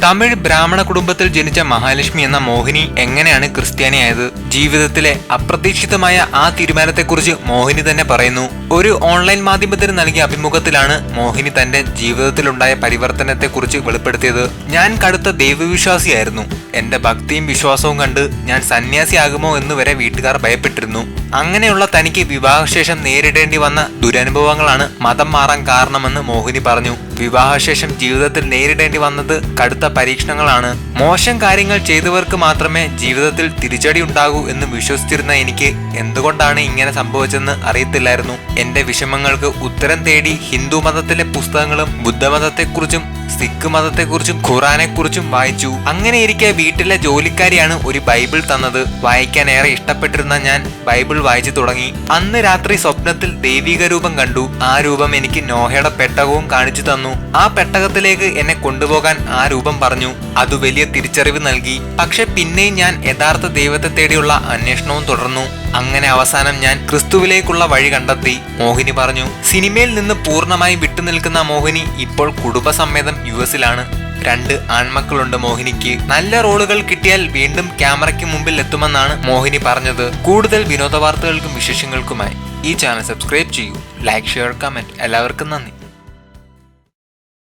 തമിഴ് ബ്രാഹ്മണ കുടുംബത്തിൽ ജനിച്ച മഹാലക്ഷ്മി എന്ന മോഹിനി എങ്ങനെയാണ് ക്രിസ്ത്യാനിയായത്? ജീവിതത്തിലെ അപ്രതീക്ഷിതമായ ആ തീരുമാനത്തെക്കുറിച്ച് മോഹിനി തന്നെ പറയുന്നു. ഒരു ഓൺലൈൻ മാധ്യമത്തിന് നൽകിയ അഭിമുഖത്തിലാണ് മോഹിനി തന്റെ ജീവിതത്തിലുണ്ടായ പരിവർത്തനത്തെക്കുറിച്ച് വെളിപ്പെടുത്തിയത്. ഞാൻ കടുത്ത ദൈവവിശ്വാസിയായിരുന്നു. എന്റെ ഭക്തിയും വിശ്വാസവും കണ്ട് ഞാൻ സന്യാസിയാകുമോ എന്ന് വരെ വീട്ടുകാർ ഭയപ്പെട്ടിരുന്നു. അങ്ങനെയുള്ള തനിക്ക് വിവാഹശേഷം നേരിടേണ്ടി വന്ന ദുരനുഭവങ്ങളാണ് മതം മാറാൻ കാരണമെന്ന് മോഹിനി പറഞ്ഞു. വിവാഹശേഷം ജീവിതത്തിൽ നേരിടേണ്ടി വന്നത് കടുത്ത പരീക്ഷണങ്ങളാണ്. മോശം കാര്യങ്ങൾ ചെയ്തവർക്ക് മാത്രമേ ജീവിതത്തിൽ തിരിച്ചടി ഉണ്ടാകൂ എന്ന് വിശ്വസിച്ചിരുന്ന എനിക്ക് എന്തുകൊണ്ടാണ് ഇങ്ങനെ സംഭവിച്ചെന്ന് അറിയത്തില്ലായിരുന്നു. എന്റെ വിഷമങ്ങൾക്ക് ഉത്തരം തേടി ഹിന്ദു മതത്തിലെ പുസ്തകങ്ങളും ബുദ്ധമതത്തെക്കുറിച്ചും സിഖ് മതത്തെക്കുറിച്ചും ഖുറാനെക്കുറിച്ചും വായിച്ചു. അങ്ങനെയിരിക്കെ വീട്ടിലെ ജോലിക്കാരിയാണ് ഒരു ബൈബിൾ തന്നത്. വായിക്കാൻ ഏറെ ഇഷ്ടപ്പെട്ടിരുന്ന ഞാൻ ബൈബിൾ വായിച്ചു തുടങ്ങി. അന്ന് രാത്രി സ്വപ്നത്തിൽ ദൈവിക രൂപം കണ്ടു. ആ രൂപം എനിക്ക് നോഹയുടെ പെട്ടകവും കാണിച്ചു തന്നു. ആ പെട്ടകത്തിലേക്ക് എന്നെ കൊണ്ടുപോകാൻ ആ രൂപം പറഞ്ഞു. അത് വലിയ തിരിച്ചറിവ് നൽകി. പക്ഷെ പിന്നെയും ഞാൻ യഥാർത്ഥ ദൈവത്തെ തേടിയുള്ള അന്വേഷണവും തുടർന്നു. അങ്ങനെ അവസാനം ഞാൻ ക്രിസ്തുവിലേക്കുള്ള വഴി കണ്ടെത്തി, മോഹിനി പറഞ്ഞു. സിനിമയിൽ നിന്ന് പൂർണ്ണമായി വിട്ടുനിൽക്കുന്ന മോഹിനി ഇപ്പോൾ കുടുംബസമേതം യുഎസിലാണ്. 2 ആൺമക്കളുണ്ട് മോഹിനിക്ക്. നല്ല റോളുകൾ കിട്ടിയാൽ വീണ്ടും ക്യാമറയ്ക്ക് മുമ്പിൽ എത്തുമെന്നാണ് മോഹിനി പറഞ്ഞത്. കൂടുതൽ വിനോദ വാർത്തകൾക്കും വിശേഷങ്ങൾക്കുമായി ഈ ചാനൽ സബ്സ്ക്രൈബ് ചെയ്യൂ. Like, share, comment. എല്ലാവർക്കും നന്ദി.